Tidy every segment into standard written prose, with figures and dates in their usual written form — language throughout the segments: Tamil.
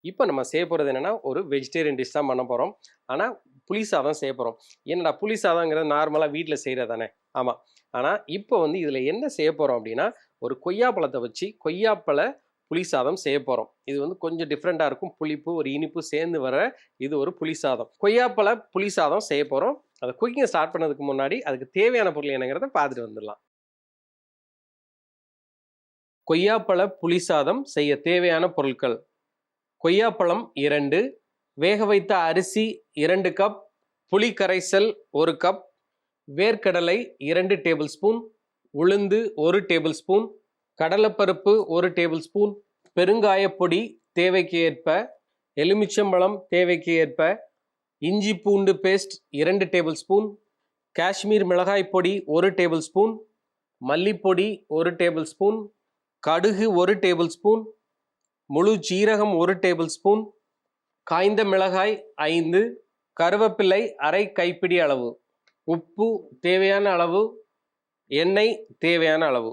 இப்போ நம்ம செய்ய போறது என்னன்னா, ஒரு வெஜிடேரியன் டிஷ் தான் பண்ண போறோம். ஆனா, புளி சாதம் செய்ய போறோம். என்னடா புளி சாதம்ங்கிறது நார்மலா வீட்ல செய்றது தானே! ஆமா. ஆனா, இப்போ வந்து இதில என்ன செய்ய போறோம் அப்டின்னா, ஒரு கொய்யா பழத்த வச்சு கொய்யாப்பழ புளி சாதம் செய்ய போறோம். இது வந்து கொஞ்சம் டிஃபரெண்ட்டா இருக்கும். புளிப்பு, ஒரு இனிப்பு சேர்ந்து வர இது ஒரு புளி சாதம். கொய்யாப்பழ புளி சாதம் செய்ய போறோம். அத குக்கிங்க ஸ்டார்ட் பண்ணதுக்கு முன்னாடி, அதுக்கு தேவையான பொருள் என்னங்கிறத பார்த்துட்டு வந்துடலாம். கொய்யாப்பழ புளி சாதம் செய்ய தேவையான பொருட்கள்: கொய்யாப்பழம் 2, வேக வைத்த அரிசி 2 கப், புளி கரைசல் 1 கப், வேர்க்கடலை 2 டேபிள் ஸ்பூன், உளுந்து 1 டேபிள் ஸ்பூன், கடலைப்பருப்பு 1 டேபிள் ஸ்பூன், பெருங்காயப் பொடி தேவைக்கு ஏற்ப, எலுமிச்சம்பழம் தேவைக்கு ஏற்ப, இஞ்சி பூண்டு பேஸ்ட் 2 டேபிள் ஸ்பூன், காஷ்மீர் மிளகாய் பொடி 1 டேபிள் ஸ்பூன், மல்லிப்பொடி 1 டேபிள் ஸ்பூன், கடுகு 1 டேபிள் ஸ்பூன், முழு ஜீரகம் 1 டேபிள் ஸ்பூன், காய்ந்த மிளகாய் 5, கருவேப்பிலை அரை கைப்பிடி அளவு, உப்பு தேவையான அளவு, எண்ணெய் தேவையான அளவு.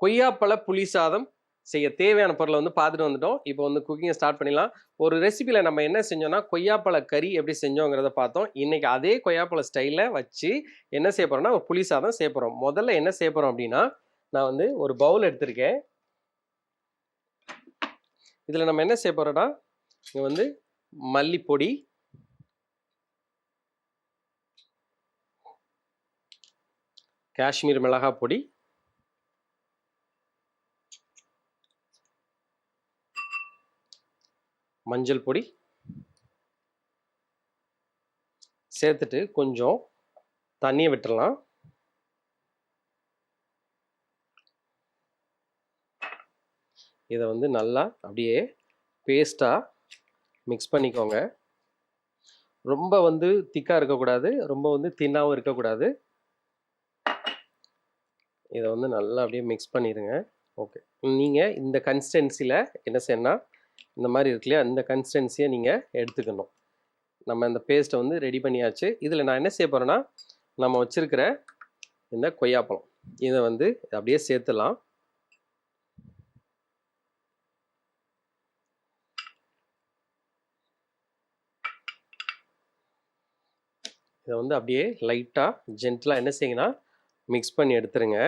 கொய்யாப்பழ புளி சாதம் செய்ய தேவையான பொருளை வந்து பார்த்துட்டு வந்துட்டோம். இப்போ வந்து குக்கிங்கை ஸ்டார்ட் பண்ணிடலாம். ஒரு ரெசிபியில் நம்ம என்ன செஞ்சோம்னா, கொய்யாப்பழ கறி எப்படி செஞ்சோங்கிறத பார்த்தோம். இன்னைக்கு அதே கொய்யாப்பழ ஸ்டைலில் வச்சு என்ன செய்ய போறோம்னா, ஒரு புளி சாதம் செய்ய போறோம். முதல்ல என்ன செய்ய போறோம் அப்படின்னா, நான் வந்து ஒரு பவுல் எடுத்திருக்கேன். இதில் நம்ம என்ன செய்ய போறோம்னா, இங்கே வந்து மல்லிப்பொடி, காஷ்மீர் மிளகாய் பொடி, மஞ்சள் பொடி சேர்த்துட்டு கொஞ்சம் தண்ணியை விட்டுறலாம். இதை வந்து நல்லா அப்படியே பேஸ்ட்டாக மிக்ஸ் பண்ணிக்கோங்க. ரொம்ப வந்து திக்காக இருக்கக்கூடாது, ரொம்ப வந்து தின்னாகவும் இருக்கக்கூடாது. இதை வந்து நல்லா அப்படியே மிக்ஸ் பண்ணிடுங்க. ஓகே, நீங்கள் இந்த கன்சிஸ்டன்சியில் என்ன செய்யணும்னா, இந்த மாதிரி இருக்கு இல்லையா, இந்த கன்சிஸ்டன்சியை நீங்கள் எடுத்துக்கணும். நம்ம இந்த பேஸ்ட்டை வந்து ரெடி பண்ணியாச்சு. இதில் நான் என்ன செய்ய போகிறேன்னா, நம்ம வச்சுருக்கிற இந்த கொய்யாப்பழம் இதை வந்து அப்படியே சேர்த்துலாம். இதை வந்து அப்படியே லைட்டாக ஜென்டலாக என்ன செய்யுங்கன்னா மிக்ஸ் பண்ணி எடுத்துருங்க.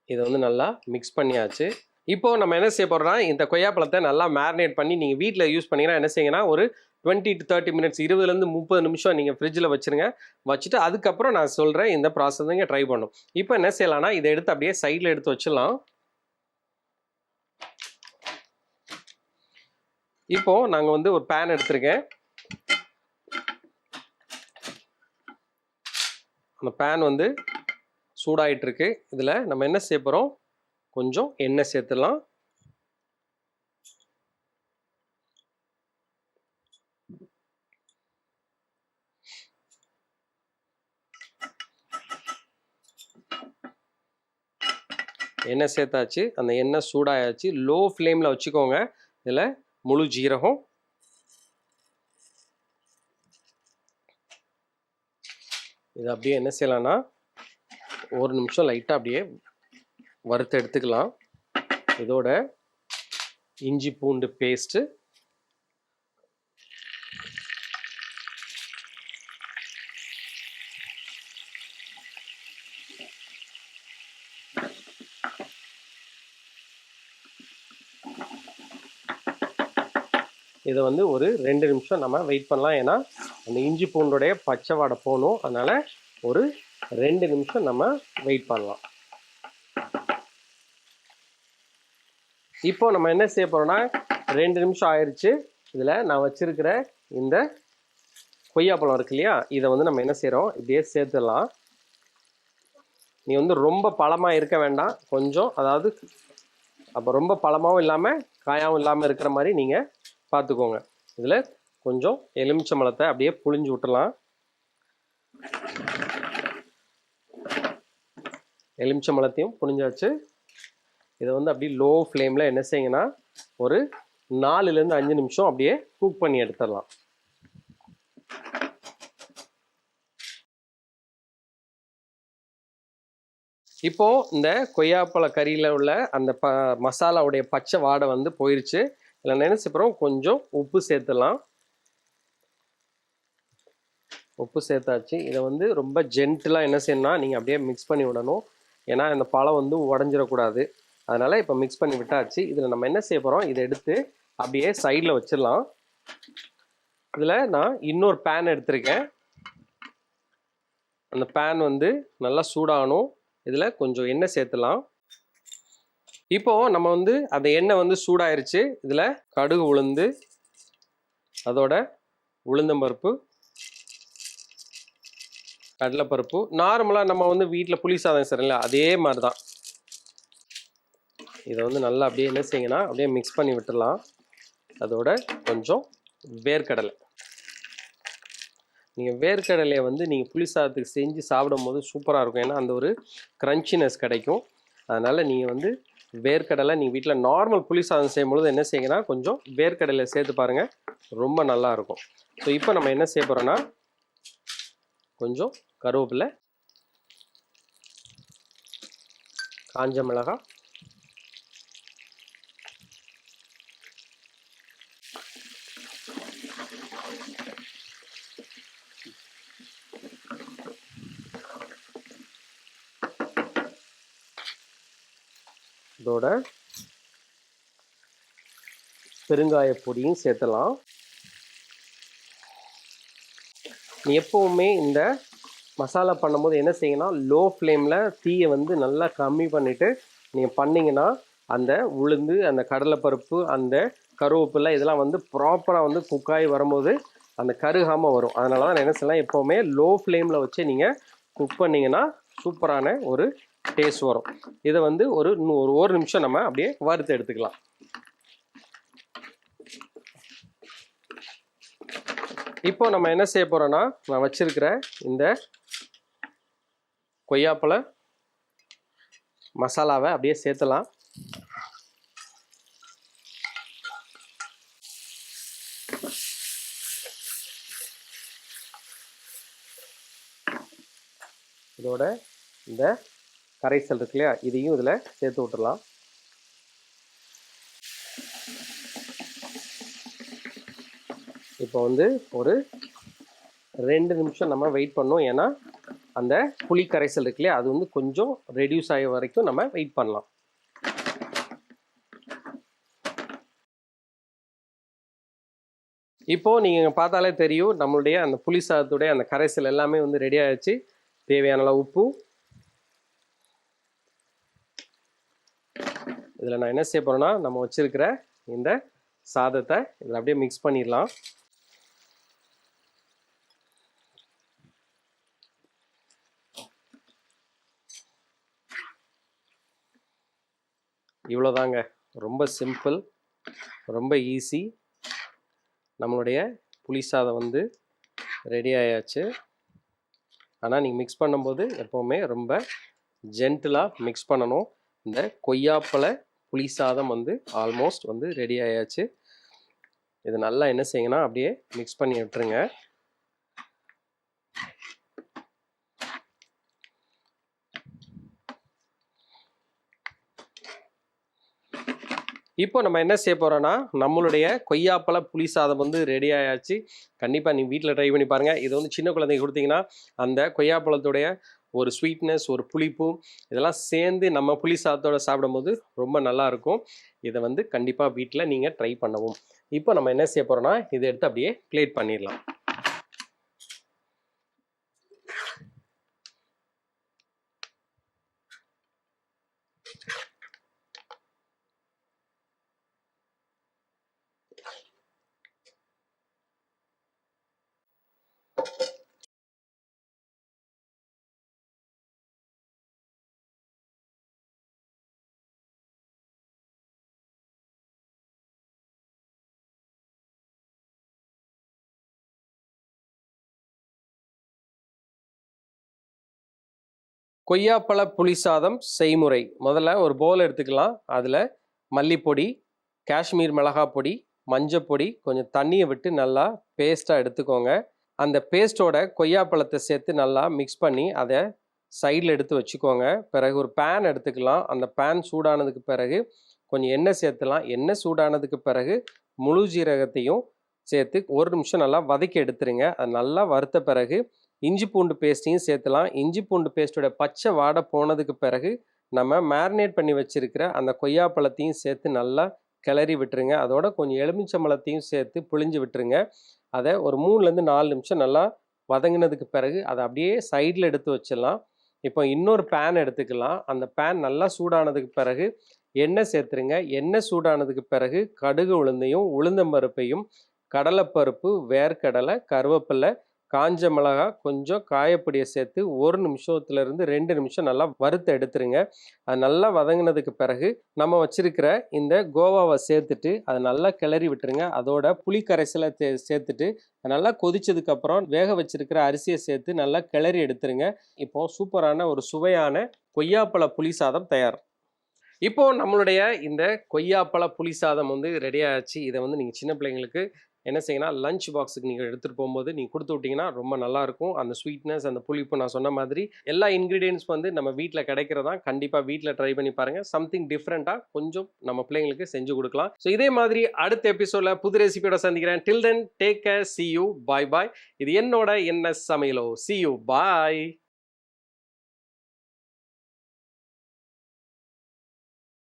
இதை வந்து நல்லா மிக்ஸ் பண்ணியாச்சு. இப்போ நம்ம என்ன செய்ய போறோம்னா, இந்த கொய்யாப்பழத்தை நல்லா மேரினேட் பண்ணி நீங்கள் வீட்டில் யூஸ் பண்ணீங்கன்னா என்ன செய்யுங்கன்னா, ஒரு 20 to 30 மினிட்ஸ் 20லேருந்து 30 நிமிஷம் நீங்கள் ஃப்ரிட்ஜில் வச்சுருங்க. வச்சுட்டு அதுக்கப்புறம் நான் சொல்கிறேன் இந்த ப்ராசஸ் நீங்கள் ட்ரை பண்ணும். இப்போ என்ன செய்யலாம்னா, இதை எடுத்து அப்படியே சைடில் எடுத்து வச்சிடலாம். இப்போ நாங்கள் வந்து ஒரு பேன் எடுத்திருக்கேன். அந்த பேன் வந்து சூடாயிட்டு இருக்கு. இதில் நம்ம என்ன செய்ய போகிறோம், கொஞ்சம் எண்ணெய் சேர்த்துடலாம். எண்ணெய் சேர்த்தாச்சு, அந்த எண்ணெய் சூடாயாச்சு. லோ ஃப்ளேமில் வச்சுக்கோங்க. இதில் முழு ஜீரகம், இது அப்படியே என்ன செய்யலாம்னா, ஒரு நிமிஷம் லைட்டாக அப்படியே வறுத்து எடுத்துக்கலாம். இதோட இஞ்சி பூண்டு பேஸ்ட்டு, இதை வந்து ஒரு 2 நிமிஷம் நம்ம வெயிட் பண்ணலாம். ஏன்னா அந்த இஞ்சி பூண்டுடைய பச்சை வாடை போகணும். அதனால் ஒரு 2 நிமிஷம் நம்ம வெயிட் பண்ணலாம். இப்போ நம்ம என்ன செய்ய போகிறோம்னா, 2 நிமிஷம் ஆயிடுச்சு. இதில் நான் வச்சுருக்கிற இந்த கொய்யாப்பழம் இருக்கு இல்லையா, இதை வந்து நம்ம என்ன செய்கிறோம், இப்படியே சேர்த்துடலாம். நீ வந்து ரொம்ப பழமாக இருக்க வேண்டாம், கொஞ்சம் அதாவது அப்போ ரொம்ப பழமாகவும் இல்லாமல் காயாகவும் இல்லாமல் இருக்கிற மாதிரி நீங்கள் பார்த்துக்கோங்க. இதில் கொஞ்சம் எலுமிச்சம்பழத்தை அப்படியே புழிஞ்சு விட்டுலாம். எலுமிச்சம்பழத்தையும் புழிஞ்சாச்சு. இதை வந்து அப்படியே லோ ஃப்ளேமில் என்ன செய்யுங்கன்னா, ஒரு 4லேருந்து 5 நிமிஷம் அப்படியே குக் பண்ணி எடுத்துடலாம். இப்போ இந்த கொய்யாப்பழ கறியில் உள்ள அந்த மசாலாவுடைய பச்சை வாடை வந்து போயிடுச்சு. இதில் நினைச்சப்புறம் கொஞ்சம் உப்பு சேர்த்துலாம். உப்பு சேர்த்தாச்சு. இதை வந்து ரொம்ப ஜென்டிலாக என்ன செய்யணும்னா நீங்கள் அப்படியே மிக்ஸ் பண்ணி விடணும். ஏன்னா இந்த பழம் வந்து உடஞ்சிடக்கூடாது. அதனால் இப்போ மிக்ஸ் பண்ணி விட்டாச்சு. இதில் நம்ம என்ன செய்ய போகிறோம், இதை எடுத்து அப்படியே சைடில் வச்சிடலாம். இதில் நான் இன்னொரு பேன் எடுத்திருக்கேன். அந்த பேன் வந்து நல்லா சூடாகணும். இதில் கொஞ்சம் எண்ணெய் சேர்த்துலாம். இப்போது நம்ம வந்து அந்த எண்ணெய் வந்து சூடாயிருச்சு. இதில் கடுகு உளுந்து, அதோட உளுந்தம்பருப்பு, கடலைப்பருப்பு, நார்மலாக நம்ம வந்து வீட்டில் புளி சாதம் சரியில்ல அதே மாதிரி தான். இதை வந்து நல்லா அப்படியே என்ன செய்யுங்கன்னா அப்படியே மிக்ஸ் பண்ணி விட்டுடலாம். அதோட கொஞ்சம் வேர்க்கடலை. நீங்கள் வேர்க்கடலையை வந்து நீங்கள் புளி சாதத்துக்கு செஞ்சு சாப்பிடும் போது சூப்பராக இருக்கும். ஏன்னா அந்த ஒரு க்ரன்ச்சினஸ் கிடைக்கும். அதனால் நீங்கள் வந்து வேர்க்கடலை நீங்கள் வீட்டில் நார்மல் புளி சாதம் செய்யும்பொழுது என்ன செய்யுங்கன்னா கொஞ்சம் வேர்க்கடலை சேர்த்து பாருங்கள், ரொம்ப நல்லாயிருக்கும். ஸோ இப்போ நம்ம என்ன செய்ய போகிறோன்னா கொஞ்சம் கருவேப்பிலை, காஞ்ச மிளகாய், இதோட பெருங்காய பொடியும் சேர்த்தலாம். நீ எப்போவுமே இந்த மசாலா பண்ணும்போது என்ன செய்யுங்கன்னா லோ ஃப்ளேமில் தீயை வந்து நல்லா கம்மி பண்ணிவிட்டு நீங்கள் பண்ணிங்கன்னா அந்த உளுந்து, அந்த கடலைப்பருப்பு, அந்த கருவேப்பிலை இதெல்லாம் வந்து ப்ராப்பராக வந்து குக்காகி வரும்போது அந்த கருகாமல் வரும். அதனால தான் என்ன செய்யலாம், எப்போவுமே லோ ஃப்ளேமில் வச்சு நீங்கள் குக் பண்ணிங்கன்னா சூப்பரான ஒரு டேஸ்ட் வரும். இதை வந்து ஒரு நிமிஷம் நம்ம அப்படியே வறுத்து எடுத்துக்கலாம். இப்போ நம்ம என்ன செய்ய போறோம்னா நான் வச்சிருக்கிற இந்த கொய்யாப்பழ மசாலாவை அப்படியே சேர்த்தலாம். இதோட இந்த கரைசல் இருக்கு இல்லையா, இதையும் இதில் சேர்த்து விட்டுடலாம். இப்போ வந்து ஒரு 2 நிமிஷம் நம்ம வெயிட் பண்ணோம். ஏன்னா அந்த புளி கரைசல் இருக்கு இல்லையா, அது வந்து கொஞ்சம் ரெடியூஸ் ஆகிய வரைக்கும் நம்ம வெயிட் பண்ணலாம். இப்போது நீங்கள் பார்த்தாலே தெரியும் நம்மளுடைய அந்த புளி சாதத்துடைய அந்த கரைசல் எல்லாமே வந்து ரெடி ஆகிடுச்சு. தேவையான அளவு உப்பு. இதில் நான் என்ன செய்ய போகிறேன்னா நம்ம வச்சுருக்கிற இந்த சாதத்தை இதில் அப்படியே மிக்ஸ் பண்ணிடலாம். இவ்வளோதாங்க, ரொம்ப சிம்பிள், ரொம்ப ஈஸி. நம்மளுடைய புளி சாதம் வந்து ரெடி ஆயாச்சு. ஆனால் நீங்கள் மிக்ஸ் பண்ணும்போது எப்போவுமே ரொம்ப ஜென்டிலாக மிக்ஸ் பண்ணணும். இந்த கொய்யாப்பழ புளி சாதம் வந்து ஆல்மோஸ்ட் வந்து ரெடி ஆயாச்சு. இது நல்லா என்ன செய்யுங்கன்னா அப்படியே மிக்ஸ் பண்ணி விட்டுருங்க. இப்போ நம்ம என்ன செய்ய போகிறோன்னா நம்மளுடைய கொய்யாப்பழ புளி சாதம் வந்து ரெடி ஆயாச்சு. கண்டிப்பாக நீ வீட்டில் ட்ரை பண்ணி பாருங்கள். இது வந்து சின்ன குழந்தைங்க கொடுத்தீங்கன்னா அந்த கொய்யாப்பழத்துடைய ஒரு ஸ்வீட்னஸ், ஒரு புளிப்பும் இதெல்லாம் சேர்ந்து நம்ம புளி சாதத்தோடு சாப்பிடும்போது ரொம்ப நல்லாயிருக்கும். இதை வந்து கண்டிப்பாக வீட்டில் நீங்கள் ட்ரை பண்ணவும். இப்போ நம்ம என்ன செய்ய போகிறோன்னா இதை எடுத்து அப்படியே பிளேட் பண்ணிடலாம். கொய்யாப்பழ புளி சாதம் செய்முறை. முதல்ல ஒரு பவுல் எடுத்துக்கலாம். அதில் மல்லிப்பொடி, காஷ்மீர் மிளகாய் பொடி, மஞ்சப்பொடி, கொஞ்சம் தண்ணியை விட்டு நல்லா பேஸ்ட்டாக எடுத்துக்கோங்க. அந்த பேஸ்ட்டோட கொய்யாப்பழத்தை சேர்த்து நல்லா மிக்ஸ் பண்ணி அதை சைடில் எடுத்து வச்சுக்கோங்க. பிறகு ஒரு பேன் எடுத்துக்கலாம். அந்த பேன் சூடானதுக்கு பிறகு கொஞ்சம் எண்ணெய் சேர்த்துலாம். எண்ணெய் சூடானதுக்கு பிறகு முழு ஜீரகத்தையும் சேர்த்து 1 நிமிஷம் நல்லா வதக்கி எடுத்துருங்க. அது நல்லா வறுத்த பிறகு இஞ்சி பூண்டு பேஸ்ட்டையும் சேர்த்துலாம். இஞ்சி பூண்டு பேஸ்ட்டோட பச்சை வாடை போனதுக்கு பிறகு நம்ம மேரினேட் பண்ணி வச்சிருக்கிற அந்த கொய்யாப்பழத்தையும் சேர்த்து நல்லா கிளறி விட்டுருங்க. அதோட கொஞ்சம் எலுமிச்சம்பழத்தையும் சேர்த்து புழிஞ்சு விட்டுருங்க. அதை ஒரு 3லேருந்து 4 நிமிஷம் நல்லா வதங்கினதுக்கு பிறகு அதை அப்படியே சைடில் எடுத்து வச்சிடலாம். இப்போ இன்னொரு பேன் எடுத்துக்கலாம். அந்த பேன் நல்லா சூடானதுக்கு பிறகு எண்ணெய் சேர்த்துருங்க. எண்ணெய் சூடானதுக்கு பிறகு கடுகு உளுந்தையும் உளுந்தம்பருப்பையும் கடலைப்பருப்பு, வேர்க்கடலை, கருவேப்பிலை, காஞ்ச மிளகா, கொஞ்சம் காயப்பொடியை சேர்த்து 1 நிமிஷத்துலேருந்து 2 நிமிஷம் நல்லா வறுத்து எடுத்துருங்க. அது நல்லா வதங்கினதுக்கு பிறகு நம்ம வச்சிருக்கிற இந்த கோவாவை சேர்த்துட்டு அதை நல்லா கிளறி விட்டுருங்க. அதோட புளி கரைசலை சேர்த்துட்டு நல்லா கொதிச்சதுக்கப்புறம் வேக வச்சிருக்கிற அரிசியை சேர்த்து நல்லா கிளறி எடுத்துருங்க. இப்போ சூப்பரான ஒரு சுவையான கொய்யாப்பழ புளி சாதம் தயார். இப்போ நம்மளுடைய இந்த கொய்யாப்பழ புளி சாதம் வந்து ரெடி ஆச்சு. இதை வந்து நீங்கள் சின்ன பிள்ளைங்களுக்கு என்ன செய்யணும், லஞ்ச் பாக்ஸுக்கு நீங்கள் எடுத்துகிட்டு போகும்போது நீங்கள் கொடுத்து விட்டிங்கன்னா ரொம்ப நல்லாயிருக்கும். அந்த ஸ்வீட்னஸ், அந்த புளிப்பு நான் சொன்ன மாதிரி எல்லா இன்க்ரீடியன்ஸ் வந்து நம்ம வீட்டில் கிடைக்கிறதா. கண்டிப்பாக வீட்டில் ட்ரை பண்ணி பாருங்கள். சம்திங் டிஃப்ரெண்ட்டாக கொஞ்சம் நம்ம பிள்ளைங்களுக்கு செஞ்சு கொடுக்கலாம். ஸோ இதே மாதிரி அடுத்த எபிசோடில் புது ரெசிபியோட சந்திக்கிறேன். Till then take care, see you, bye bye. இது என்னோட என்ன சமையலோ. see you, bye.